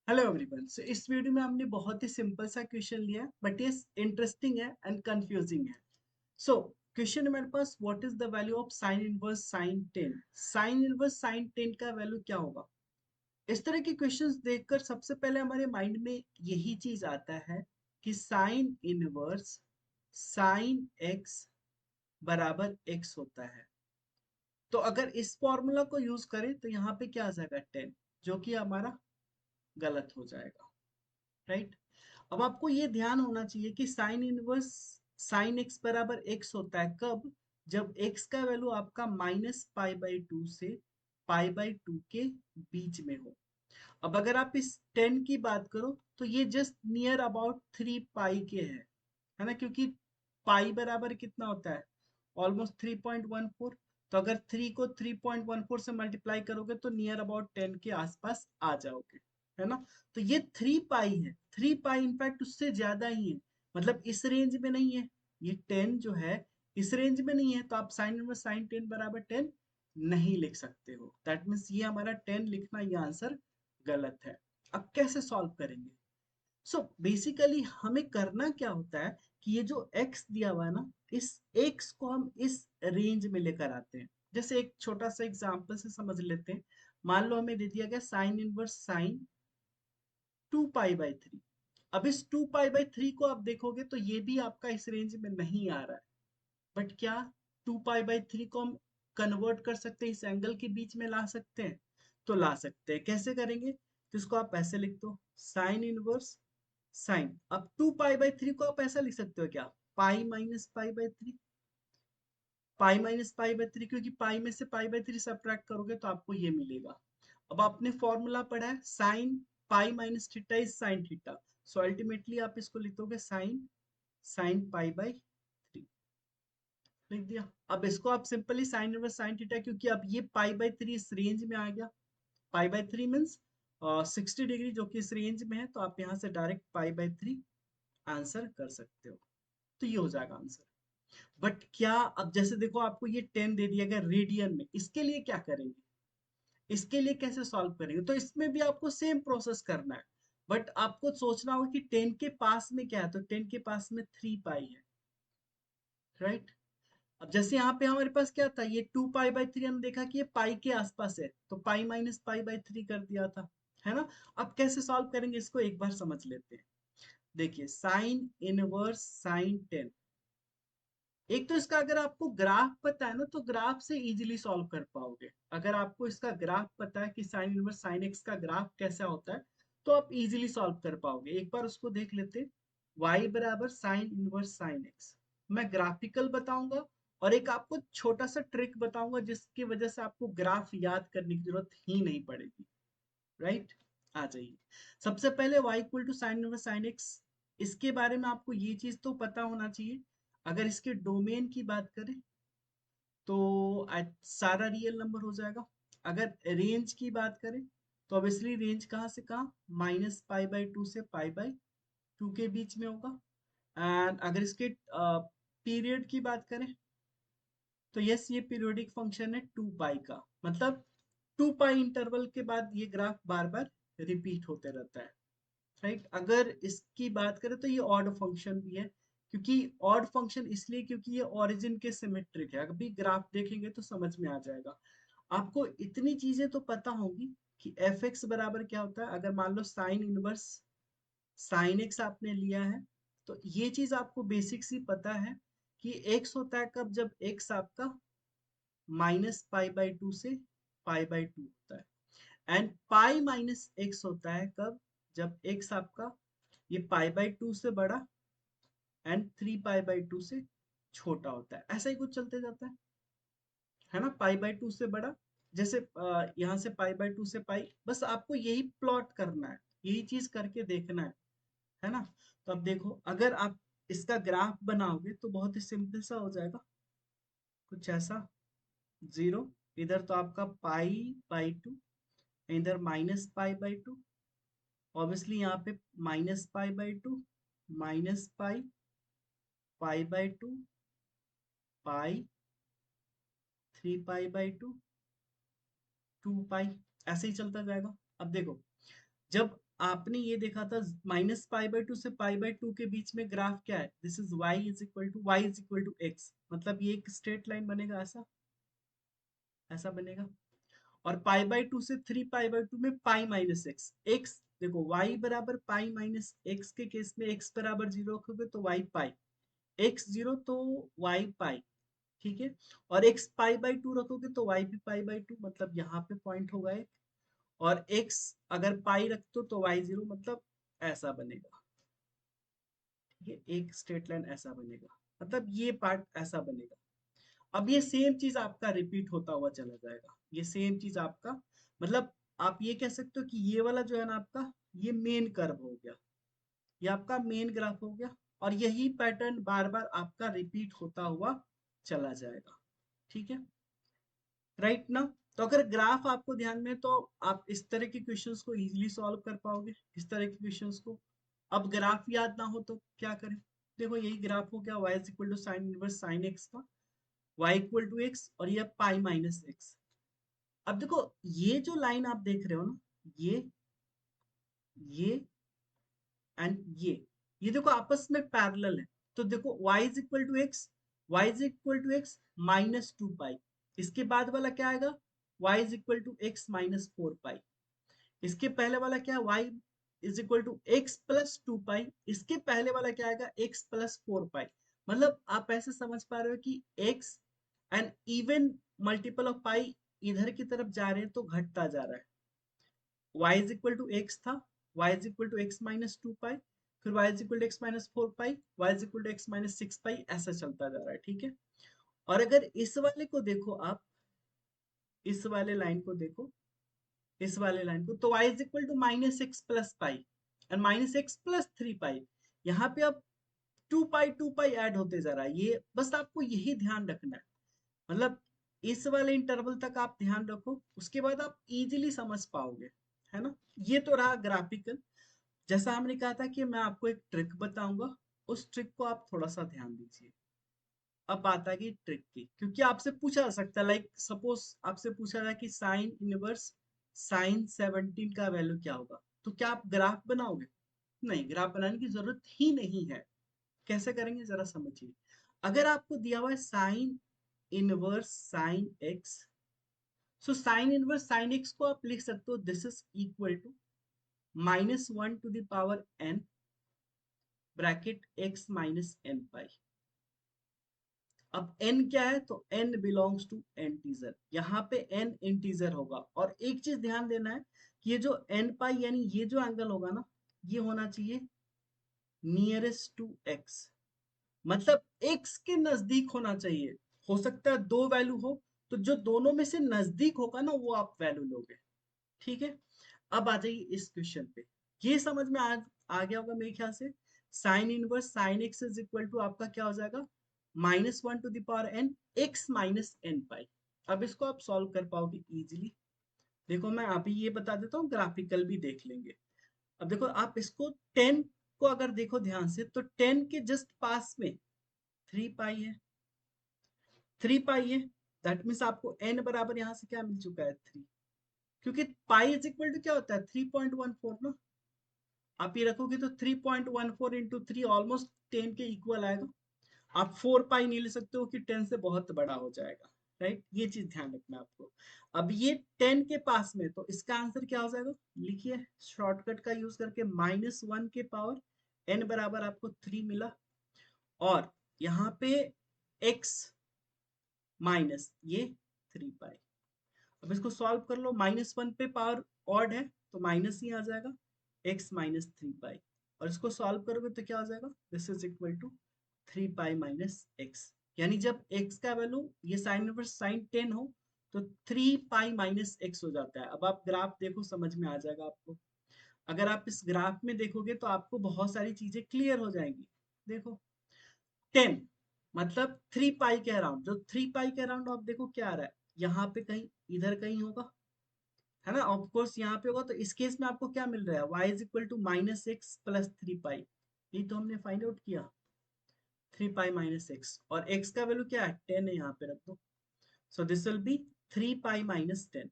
Hello everyone. सो इस video में हमने बहुत ही सिंपल सा क्वेश्चन लिया है, बट ये इंटरेस्टिंग है एंड कंफ्यूजिंग है। सो क्वेश्चन है मेरे पास, what is the value of sine inverse sine 10। Sine inverse sine 10 का वैल्यू क्या होगा? इस तरह के क्वेश्चंस देखकर सबसे पहले हमारे माइंड में यही चीज आता है कि साइन इनवर्स साइन एक्स बराबर एक्स होता है। तो अगर इस फॉर्मूला को यूज करें तो यहाँ पे क्या आ जाएगा 10, जो कि हमारा गलत हो जाएगा, राइट। अब आपको ये ध्यान होना चाहिए कि साइन इनवर्स साइन एक्स बराबर एक्स होता है कब? जब एक्स का वैल्यू आपका -π/2 से π/2 के बीच में हो। अब अगर आप इस 10 की बात करो तो ये जस्ट नियर अबाउट 3 पाई के है ना, क्योंकि पाई बराबर कितना होता है? ऑलमोस्ट 3.14। तो अगर 3 को 3.14 से मल्टीप्लाई करोगे तो नियर अबाउट 10 के आसपास आ जाओगे, है ना। तो ये 3 पाई है, 3 पाई इनफैक्ट उससे ज्यादा ही है, मतलब इस रेंज में नहीं है। ये 10 जो है इस रेंज में नहीं है, तो आप साइन इनवर्स साइन 10 बराबर 10 नहीं लिख सकते हो। दैट मीन्स ये हमारा 10 लिखना, ये आंसर गलत है। अब कैसे सॉल्व करेंगे? सो बेसिकली हमें करना क्या होता है कि ये जो x दिया हुआ है ना, इस x को हम इस रेंज में लेकर आते हैं। जैसे एक छोटा सा एग्जांपल से समझ लेते हैं। मान लो हमें दे दिया गया sign inverse sign 2 pi by 3। अब इस 2 पाई बाई 3 को आप देखोगे तो ये भी आपका इस रेंज में नहीं आ रहा है। बट क्या 2 पाई बाई 3 को हम कन्वर्ट कर सकते हैं, इस एंगल के बीच में ला सकते हैं? तो ला सकते हैं। कैसे करेंगे? तो इसको आप ऐसे लिख दो, साइन इनवर्स साइन। अब 2 पाई बाई 3 को आप ऐसा लिख सकते हो क्या? पाई-π/3। पाई-π/3, क्योंकि पाई में से π/3 सब्ट्रैक्ट करोगे तो आपको ये मिलेगा। अब आपने फॉर्मूला पढ़ा है, sine pi minus theta is sine theta. So ultimately आप इसको लिख दोगे साइन साइन पाई/3, लिख दिया। अब इसको आप simply sign inverse sine theta, क्योंकि अब ये पाई/3 इस रेंज में आ गया। पाई/3 मीन्स 60 डिग्री, जो कि इस रेंज में है, तो आप यहाँ से डायरेक्ट पाई/3 आंसर कर सकते हो। तो ये हो जाएगा आंसर। बट क्या, अब जैसे देखो आपको ये 10 दे दिया गया रेडियन में, इसके लिए क्या करेंगे? इसके लिए कैसे सॉल्व करेंगे? तो इसमें भी आपको सेम प्रोसेस करना है। बट आपको सोचना होगा कि 10 के पास में क्या है, तो 10 के पास में 3 पाई है, राइट। अब जैसे यहाँ पे हमारे पास क्या था, ये 2 पाई बाई 3, हमने देखा कि ये पाई के आसपास है, तो पाई-π/3 कर दिया था, है ना। अब कैसे सॉल्व करेंगे इसको एक बार समझ लेते हैं। देखिए साइन इनवर्स साइन 10, एक तो इसका अगर आपको ग्राफ पता है ना तो ग्राफ से इजीली सॉल्व कर पाओगे। अगर आपको इसका ग्राफ पता है कि साइन इनवर्स साइन एक्स का ग्राफ कैसा होता है, तो आप इजीली सॉल्व कर पाओगे। एक बार उसको देख लेते हैं। y बराबर साइन इनवर्स साइन एक्स, मैं ग्राफिकल बताऊंगा और एक आपको छोटा सा ट्रिक बताऊंगा जिसकी वजह से आपको ग्राफ याद करने की जरूरत ही नहीं पड़ेगी, राइट। आ जाइए। सबसे पहले y equal to sine inverse sine x, इसके बारे में आपको ये चीज तो पता होना चाहिए। अगर इसके डोमेन की बात करें तो सारा रियल नंबर हो जाएगा। अगर रेंज की बात करें तो ऑब्वियसली रेंज कहाँ से कहाँ, -π/2 से π/2 के बीच में होगा। एंड अगर इसके पीरियड की बात करें तो यस, ये पीरियोडिक फंक्शन है 2 पाई का, मतलब 2 पाई इंटरवल के बाद ये ग्राफ बार बार रिपीट होते रहता है, राइट। अगर इसकी बात करें तो ये ऑड फंक्शन भी है, क्योंकि ऑड फंक्शन इसलिए क्योंकि ये ओरिजिन के सिमेट्रिक है। अभी ग्राफ देखेंगे तो समझ में आ जाएगा। आपको इतनी चीजें तो पता होंगी कि एफ एक्स बराबर क्या होता है। अगर मान लो साइन इनवर्स साइन एक्स आपने लिया है, तो ये चीज आपको बेसिक सी पता है कि एक्स होता है कब, जब एक्स आपका -π/2 से π/2 होता है। एंड पाई माइनस एक्स होता है कब, जब एक्स आपका ये π/2 से बड़ा एंड 3 π/2 से छोटा होता है। ऐसा ही कुछ चलते जाता है ना, π/2 से बड़ा, जैसे यहाँ से π/2 से पाई, बस आपको यही प्लॉट करना है, यही चीज करके देखना है ना। तो अब देखो, अगर आप इसका ग्राफ बनाओगे तो बहुत ही सिंपल सा हो जाएगा, कुछ ऐसा। जीरो, इधर तो आपका π/2, इधर -π/2, ऑब्वियसली यहाँ पे -π/2 -पाई, π/2, पाई, 3 π/2, 2 पाई, ऐसे ही चलता जाएगा। अब देखो, जब आपने ये देखा था -π/2 से π/2 के बीच में ग्राफ क्या है, this is y is equal to मतलब ये एक स्ट्रेट लाइन बनेगा, ऐसा ऐसा बनेगा। और π/2 से 3π/2 में पाई माइनस एक्स, एक्स देखो y बराबर पाई माइनस एक्स के केस में x बराबर 0 रखोगे तो y पाई, x 0 तो y पाई, ठीक है। और x π/2 रखोगे तो y भी π/2, मतलब यहाँ पे पॉइंट होगा एक। और x अगर पाई रखते हो तो y 0 मतलब ऐसा बनेगा, ठीक है। एक स्ट्रेट लाइन ऐसा बनेगा, मतलब ये पार्ट ऐसा बनेगा। अब ये सेम चीज आपका रिपीट होता हुआ चला जाएगा, ये सेम चीज आपका, मतलब आप ये कह सकते हो कि ये वाला जो है ना आपका, ये मेन कर्व हो गया, ये आपका मेन ग्राफ हो गया। और यही पैटर्न बार बार आपका रिपीट होता हुआ चला जाएगा, ठीक है, राइट ना। तो अगर ग्राफ आपको ध्यान में है, तो आप इस तरह के क्वेश्चंस को इजीली सॉल्व कर पाओगे, इस तरह के क्वेश्चंस को। अब ग्राफ याद ना हो तो क्या करें, देखो यही ग्राफ हो गया, y is equal to sine inverse sine x का, y इक्वल टू एक्स, और ये पाई माइनस एक्स। अब देखो ये जो लाइन आप देख रहे हो ना, ये एंड ये देखो आपस में पैरेलल है। तो देखो y is equal to x, y is equal to x minus 2 pi, इसके बाद वाला क्या आएगा, y is equal to x minus 4 pi. इसके पहले वाला क्या है, y is equal to x plus 2 pi, इसके पहले वाला क्या आएगा, x प्लस 4 पाई। मतलब आप ऐसे समझ पा रहे हो कि x and even multiple of pi इधर की तरफ जा रहे हैं तो घटता जा रहा है। y is equal to x था, y is equal to x minus 2 pi, फिर y is equal to x minus 4 pi, y is equal to x minus 6 pi, ऐसा चलता जा रहा है, ठीक है। और अगर इस वाले को देखो आप, इस वाले लाइन को देखो, इस वाले लाइन को, तो y is equal to minus x plus pi and minus x plus 3 pi. यहाँ पे अब 2 पाई ऐड होते जा रहा है, ये बस आपको यही ध्यान रखना है। मतलब इस वाले इंटरवल तक आप ध्यान रखो, उसके बाद आप इजीली समझ पाओगे, है ना। ये तो रहा ग्राफिकल। जैसा हमने कहा था कि मैं आपको एक ट्रिक बताऊंगा, उस ट्रिक को आप थोड़ा सा ध्यान दीजिए। अब बात आ गई ट्रिक की, क्योंकि आपसे पूछा जा सकता है, लाइक सपोज आपसे पूछा जाए कि साइन इनवर्स साइन 17 का वैल्यू क्या होगा, तो क्या आप ग्राफ बनाओगे? नहीं, ग्राफ बनाने की जरूरत ही नहीं है। कैसे करेंगे जरा समझिए। अगर आपको दिया हुआ है sine inverse sine x, so sine inverse sine x को आप लिख सकते हो, this is equal to -1 to the power n bracket x minus n pi. अब n क्या है, तो n बिलोंग्स टू इंटीजर, यहाँ पे n इंटीजर होगा। और एक चीज ध्यान देना है कि ये जो n पाई यानी ये जो एंगल होगा ना, ये होना चाहिए नियरेस्ट टू x, मतलब x के नजदीक होना चाहिए। हो सकता है दो वैल्यू हो, तो जो दोनों में से नजदीक होगा ना वो आप वैल्यू लोगे, ठीक है। अब आ जाइए इस क्वेश्चन पे, ये समझ में आ गया होगा मेरे ख्याल से। Sine inverse sine x is equal to आपका क्या हो जाएगा, -1 to the power n x minus n pi. अब इसको आप सॉल्व कर पाओगे इजीली। देखो मैं अभी ये बता देता हूँ, ग्राफिकल भी देख लेंगे। अब देखो आप इसको 10 को अगर देखो ध्यान से, तो 10 के जस्ट पास में 3 पाई है, 3 पाई है, दैट मीन्स आपको n बराबर यहाँ से क्या मिल चुका है, 3। क्योंकि पाई इज इक्वल टू क्या होता है, 3.14 ना। आप ये रखोगे तो 3.14 इंटू 3 ऑलमोस्ट 10 के इक्वल आएगा। आप 4 पाई नहीं ले सकते हो कि 10 से बहुत बड़ा हो जाएगा, राइट। ये चीज ध्यान रखना है आपको। अब ये 10 के पास में, तो इसका आंसर क्या हो जाएगा, लिखिए शॉर्टकट का यूज करके, -1 के पावर n बराबर आपको 3 मिला। और यहाँ पे x माइनस ये 3 पाई। अब इसको सॉल्व कर लो, -1 पे पावर ऑड है तो माइनस ही आ जाएगा, x माइनस 3 पाई। और इसको सॉल्व करोगे तो क्या हो जाएगा, this is equal to 3 pi minus x. यानी जब x का वैल्यू ये साइन इनवर्स साइन 10 हो, तो 3 पाई माइनस एक्स हो जाता है। अब आप ग्राफ देखो, समझ में आ जाएगा आपको। अगर आप इस ग्राफ में देखोगे तो आपको बहुत सारी चीजें क्लियर हो जाएंगी। देखो 10 मतलब 3 पाई के अराउंड, जो 3 पाई के अराउंड आप देखो क्या आ रहा है, यहाँ पे कहीं इधर कहीं होगा, है ना। ऑफ कोर्स यहाँ पे होगा, तो इस केस में आपको क्या मिल रहा है, y is equal to minus x plus 3 pi. ये तो हमने फाइंड आउट किया, 3 पाई माइनस एक्स, और x का वैल्यू क्या है, 10 है, यहाँ पे रख दो। So this will be 3 pi minus 10।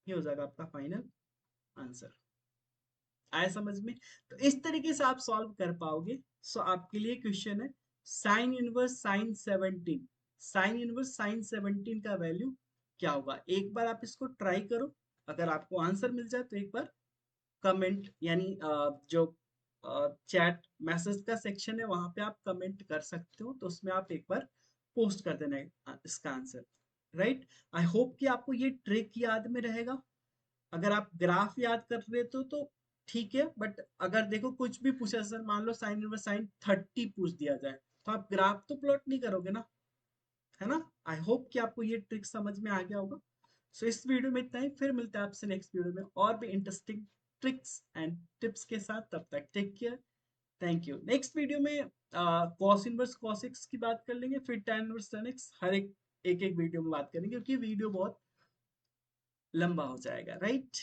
ये हो जाएगा आपका फाइनल आंसर। आया समझ में? तो इस तरीके से आप सॉल्व कर पाओगे। सो आपके लिए क्वेश्चन है sine inverse sign 17, sign inverse sign 17 का वैल्यू क्या होगा। एक बार आप इसको ट्राई करो, अगर आपको आंसर मिल जाए तो एक बार कमेंट यानी जो चैट मैसेज का सेक्शन है वहां पे आप कमेंट कर सकते हो, तो उसमें आप एक बार पोस्ट कर देना इसका आंसर। राइट, आई होप कि आपको ये ट्रिक याद में रहेगा। अगर आप ग्राफ याद कर रहे तो ठीक है, बट अगर देखो कुछ भी पूछा, सर मान लो साइन इनवर्स साइन 30 पूछ दिया जाए, तो आप ग्राफ तो प्लॉट नहीं करोगे ना, है ना। आई होप कि आपको ये ट्रिक समझ में आ गया होगा। सो इस वीडियो में इतना ही, फिर मिलते हैं आपसे नेक्स्ट वीडियो में और भी इंटरेस्टिंग ट्रिक्स एंड टिप्स के साथ। तब तक take care, thank you. Next video में कॉस इनवर्स कॉस एक्स की बात कर लेंगे, फिर tan इनवर्स tan एक्स, हर एक एक वीडियो में बात करेंगे, क्योंकि वीडियो बहुत लंबा हो जाएगा। राइट।